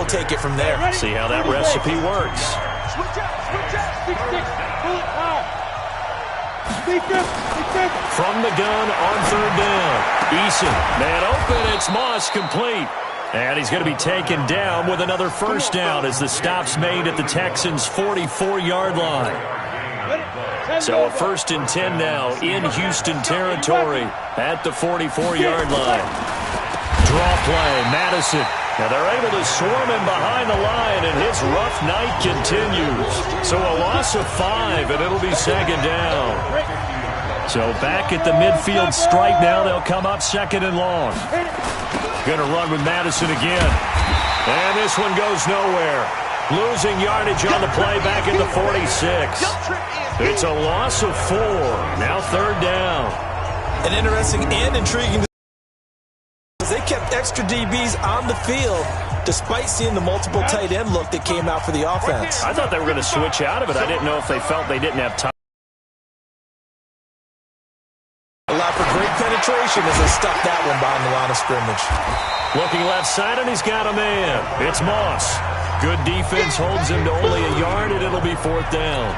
take it from there. See how that recipe works. From the gun on third down. Eason, man open, it's Moss, complete. And he's going to be taken down with another first down as the stop's made at the Texans' 44-yard line. So a 1st and 10 now in Houston territory at the 44-yard line. Draw play, Madison. Now they're able to swarm him behind the line, and his rough night continues. So a loss of 5, and it'll be 2nd down. So back at the midfield stripe now, they'll come up 2nd and long. Going to run with Madison again. And this one goes nowhere. Losing yardage on the play back at the 46. It's a loss of 4. Now 3rd down. An interesting and intriguing. They kept extra DBs on the field despite seeing the multiple tight end look that came out for the offense. I thought they were going to switch out of it. I didn't know if they felt they didn't have time. Allowed for great penetration as they stuck that one behind the line of scrimmage. Looking left side, and he's got a man. It's Moss. Good defense holds him to only a yard, and it'll be 4th down.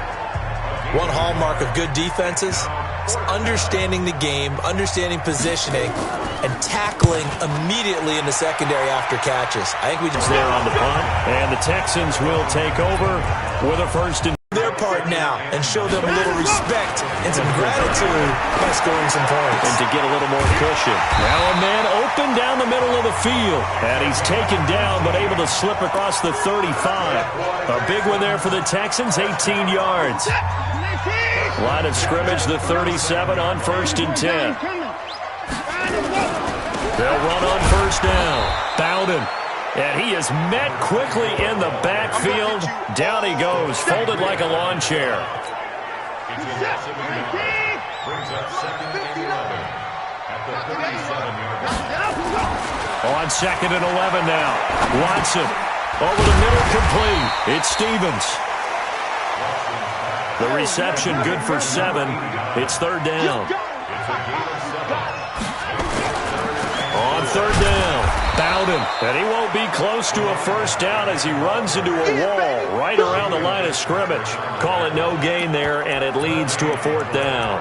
One hallmark of good defenses is understanding the game, understanding positioning, and tackling immediately in the secondary after catches. I think we just there on the punt, and the Texans will take over with a 1st and their part now and show them a little respect and some gratitude by scoring some points. And to get a little more cushion. Now a man open down the middle of the field. And he's taken down but able to slip across the 35. A big one there for the Texans, 18 yards. Line of scrimmage, the 37 on 1st and 10. They'll run on 1st down. Bowden. And he is met quickly in the backfield. Down he goes, folded like a lawn chair. On 2nd and 11 now. Watson over the middle, complete. It's Stevens. The reception good for 7. It's 3rd down. On 3rd down. Bowden, and he won't be close to a 1st down as he runs into a wall right around the line of scrimmage. Call it no gain there, and it leads to a 4th down.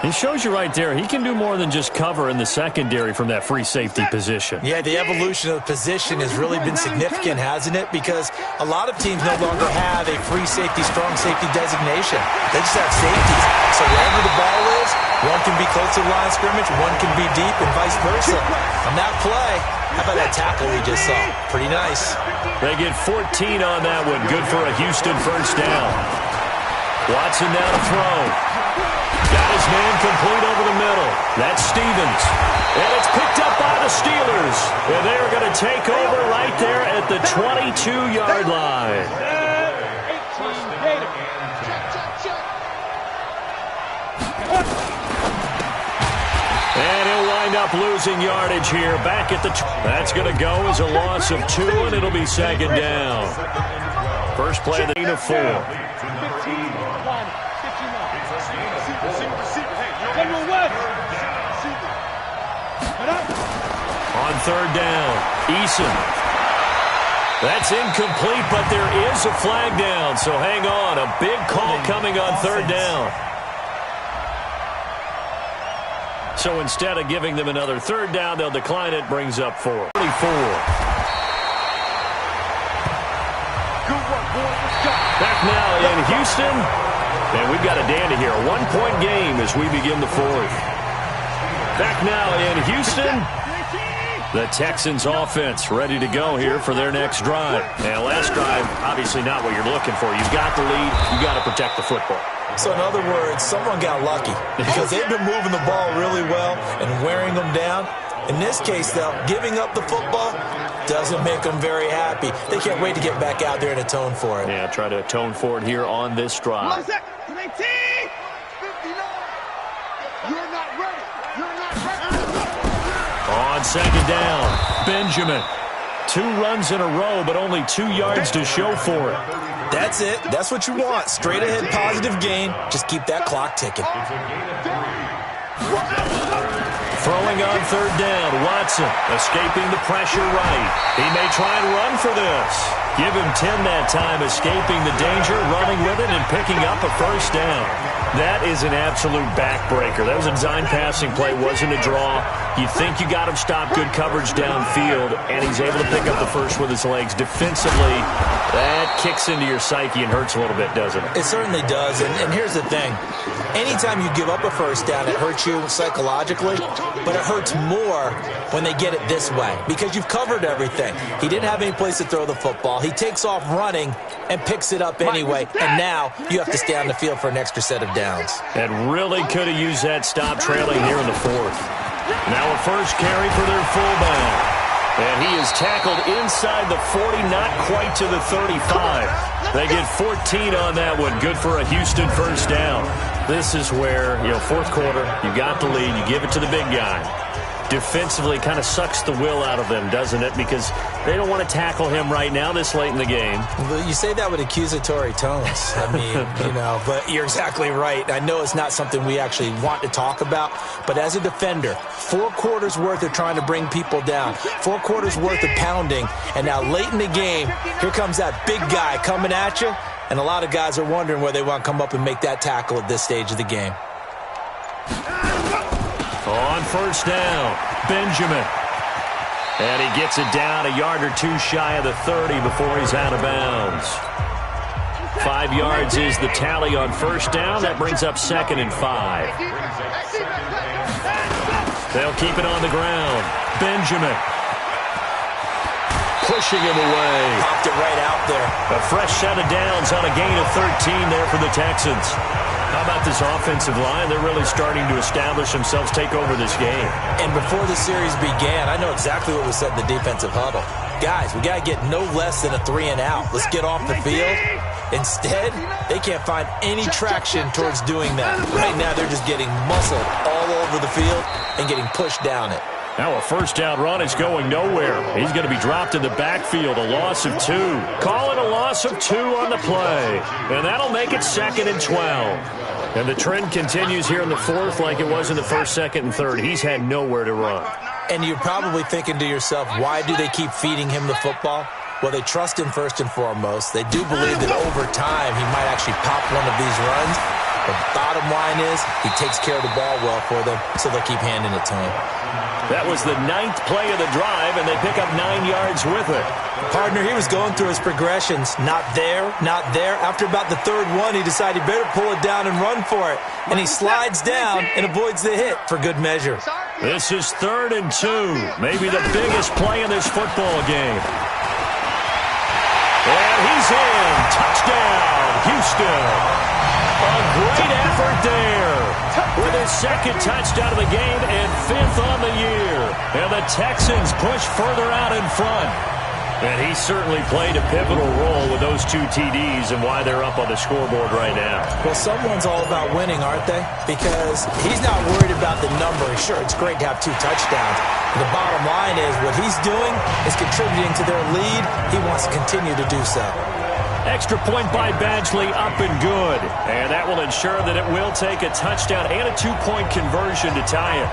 He shows you right there, he can do more than just cover in the secondary from that free safety position. Yeah, the evolution of the position has really been significant, hasn't it? Because a lot of teams no longer have a free safety, strong safety designation. They just have safeties. So wherever the ball is, one can be close to the line of scrimmage, one can be deep, and vice versa. On that play, how about that tackle we just saw? Pretty nice. They get 14 on that one. Good for a Houston 1st down. Watson now to throw. Got his man complete over the middle. That's Stevens. And it's picked up by the Steelers. And they're going to take over right there at the 22-yard line. And he'll wind up losing yardage here. Back at the... That's going to go as a loss of 2, and it'll be 2nd down. First play of the 4. On 3rd down, Eason. That's incomplete, but there is a flag down, so hang on. A big call coming on 3rd down. So instead of giving them another 3rd down, they'll decline it. Brings up 4. 24. Back now in Houston. And we've got a dandy here. A 1-point game as we begin the 4th. Back now in Houston. The Texans offense ready to go here for their next drive. And last drive, obviously not what you're looking for. You've got the lead. You've got to protect the football. So in other words, someone got lucky because they've been moving the ball really well and wearing them down. In this case, though, giving up the football doesn't make them very happy. They can't wait to get back out there and atone for it. Yeah, try to atone for it here on this drive. On 2nd down, Benjamin. 2 runs in a row, but only 2 yards to show for it. That's it. That's what you want. Straight ahead, positive gain. Just keep that clock ticking. Throwing on third down, Watson escaping the pressure right. He may try and run for this. Give him 10 that time, escaping the danger, running with it, and picking up a first down. That is an absolute backbreaker. That was a design passing play, wasn't a draw. You think you got him stopped, good coverage downfield, and he's able to pick up the first with his legs. Defensively, that kicks into your psyche and hurts a little bit, doesn't it? It certainly does, and here's the thing. Anytime you give up a first down, it hurts you psychologically, but it hurts more when they get it this way because you've covered everything. He didn't have any place to throw the football. He takes off running and picks it up anyway, and now you have to stay on the field for an extra set of downs. And really could have used that stop trailing here in the fourth. Now a first carry for their fullback. And he is tackled inside the 40, not quite to the 35. They get 14 on that one. Good for a Houston first down. This is where, fourth quarter, you got the lead, you give it to the big guy. Defensively kind of sucks the will out of them, doesn't it? Because they don't want to tackle him right now this late in the game. Well, you say that with accusatory tones. I mean, but you're exactly right. I know it's not something we actually want to talk about, but as a defender, 4 quarters worth of trying to bring people down, 4 quarters worth of pounding, and now late in the game, here comes that big guy coming at you, and a lot of guys are wondering where they want to come up and make that tackle at this stage of the game. On first down, Benjamin. And he gets it down a yard or two shy of the 30 before he's out of bounds. 5 yards is the tally on first down. That brings up 2nd and 5. They'll keep it on the ground. Benjamin. Pushing him away. Popped it right out there. A fresh set of downs on a gain of 13 there for the Texans. How about this offensive line? They're really starting to establish themselves, take over this game. And before the series began, I know exactly what was said in the defensive huddle. Guys, we got to get no less than a 3 and out. Let's get off the field. Instead, they can't find any traction towards doing that. Right now, they're just getting muscled all over the field and getting pushed down it. Now a first down run is going nowhere. He's going to be dropped in the backfield, a loss of 2. Call it a loss of 2 on the play. And that'll make it 2nd and 12. And the trend continues here in the fourth like it was in the first, second, and third. He's had nowhere to run. And you're probably thinking to yourself, why do they keep feeding him the football? Well, they trust him first and foremost. They do believe that over time he might actually pop one of these runs. But the bottom line is he takes care of the ball well for them, so they'll keep handing it to him. That was the 9th play of the drive, and they pick up 9 yards with it. Partner, he was going through his progressions. Not there, not there. After about the 3rd one, he decided he better pull it down and run for it. And he slides down and avoids the hit for good measure. This is 3rd and 2. Maybe the biggest play in this football game. And he's in. Touchdown, Houston. A great effort there. With his 2nd touchdown of the game and 5th on the year. And the Texans push further out in front. And he certainly played a pivotal role with those 2 TDs and why they're up on the scoreboard right now. Well, someone's all about winning, aren't they? Because he's not worried about the number. Sure, it's great to have 2 touchdowns. The bottom line is what he's doing is contributing to their lead. He wants to continue to do so. Extra point by Badgley, up and good. And that will ensure that it will take a touchdown and a 2-point conversion to tie it.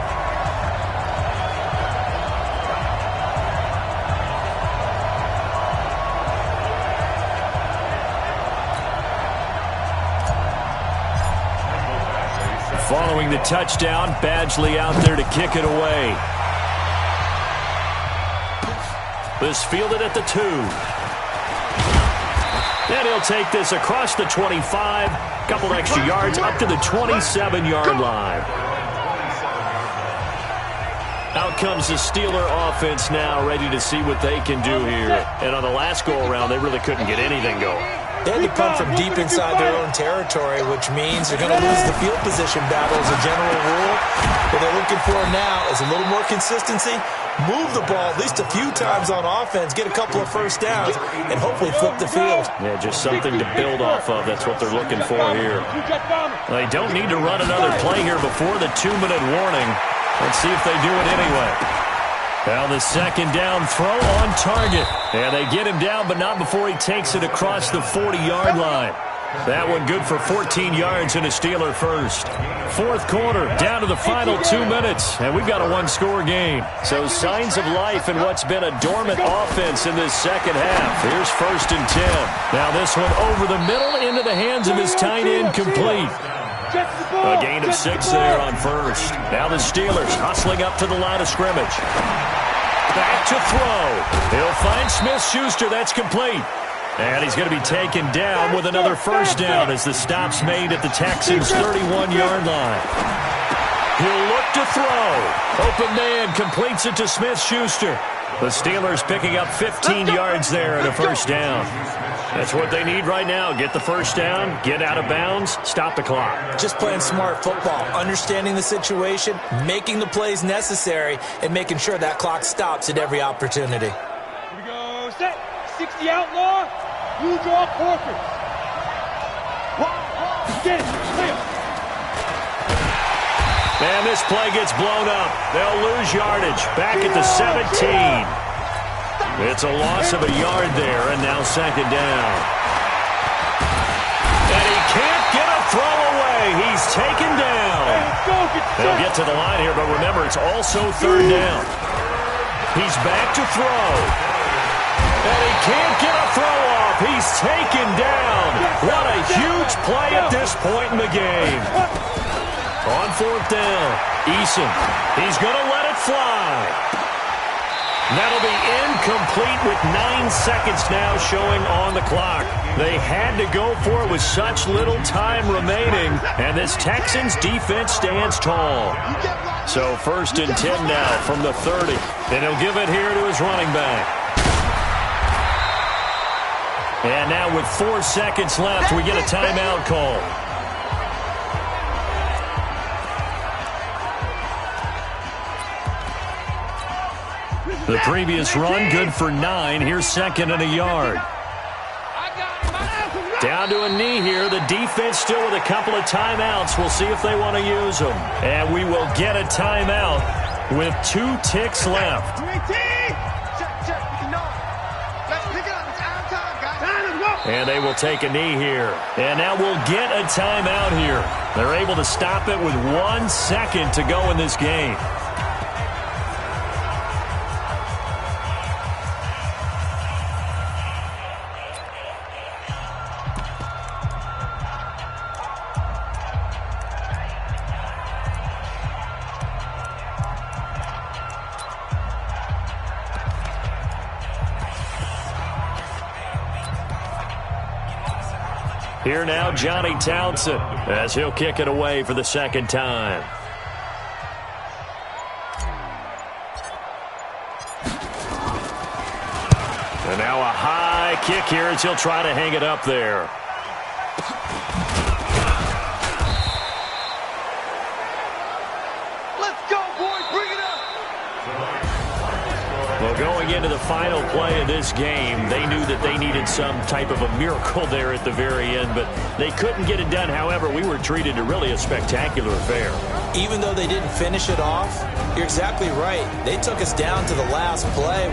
Following the touchdown, Badgley out there to kick it away. This fielded at the 2. And he'll take this across the 25, couple extra yards up to the 27-yard line. Out comes the Steeler offense now, ready to see what they can do here. And on the last go-around, they really couldn't get anything going. They had to punt from deep inside their own territory, which means they're going to lose the field position battle as a general rule. What they're looking for now is a little more consistency, move the ball at least a few times on offense, get a couple of first downs, and hopefully flip the field. Yeah, just something to build off of. That's what they're looking for here. They don't need to run another play here before the 2-minute warning. Let's see if they do it anyway. Now the 2nd down throw on target. And they get him down, but not before he takes it across the 40-yard line. That one good for 14 yards and a Steeler first. Fourth quarter, down to the final 2 minutes, and we've got a one-score game. So signs of life in what's been a dormant offense in this second half. Here's 1st and 10. Now this one over the middle into the hands of his tight end, complete. A gain of 6 there on first. Now the Steelers hustling up to the line of scrimmage. Back to throw. He'll find Smith-Schuster. That's complete. And he's going to be taken down with another first down as the stop's made at the Texans' 31-yard line. He'll look to throw. Open man completes it to Smith-Schuster. The Steelers picking up 15 yards there and a first down. That's what they need right now. Get the first down, get out of bounds, stop the clock. Just playing smart football, understanding the situation, making the plays necessary, and making sure that clock stops at every opportunity. Here we go. Set. 60 outlaw. You draw corkers. Get it. Clear. And this play gets blown up. They'll lose yardage. Back at the 17. It's a loss of a yard there, and now second down. And he can't get a throw away. He's taken down. They'll get to the line here, but remember, it's also third down. He's back to throw. And he can't get a throw off. He's taken down. What a huge play at this point in the game. On fourth down, Eason. He's going to let it fly. That'll be incomplete with 9 seconds now showing on the clock. They had to go for it with such little time remaining, and this Texans defense stands tall. So 1st and 10 now from the 30, and he'll give it here to his running back. And now with 4 seconds left, we get a timeout call. The previous run, good for 9. Here's 2nd and a yard. Down to a knee here. The defense still with a couple of timeouts. We'll see if they want to use them. And we will get a timeout with 2 ticks left. And they will take a knee here. And now we'll get a timeout here. They're able to stop it with 1 second to go in this game. Here now, Johnny Townsend, as he'll kick it away for the second time. And now a high kick here as he'll try to hang it up there. Let's go, boys. Bring it up. Well, going into the final play of this game, they knew that they needed some type of a miracle there at the very end, but they couldn't get it done. However, we were treated to really a spectacular affair. Even though they didn't finish it off, you're exactly right. They took us down to the last play.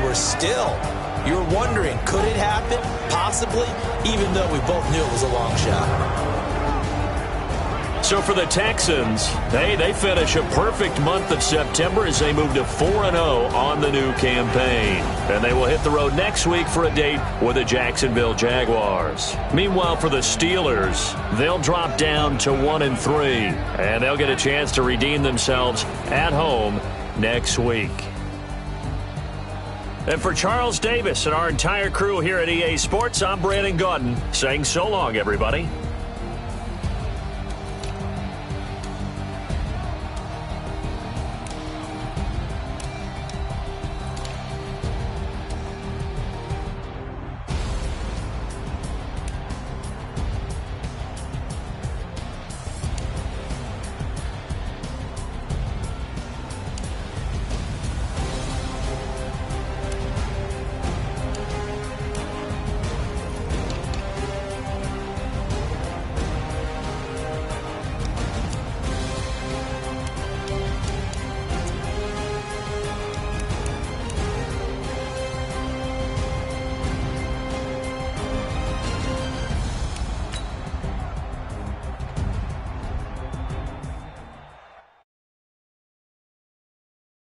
You're wondering, could it happen? Possibly, even though we both knew it was a long shot. So for the Texans, they finish a perfect month of September as they move to 4-0 on the new campaign. And they will hit the road next week for a date with the Jacksonville Jaguars. Meanwhile, for the Steelers, they'll drop down to 1-3, and they'll get a chance to redeem themselves at home next week. And for Charles Davis and our entire crew here at EA Sports, I'm Brandon Gaudin saying so long, everybody.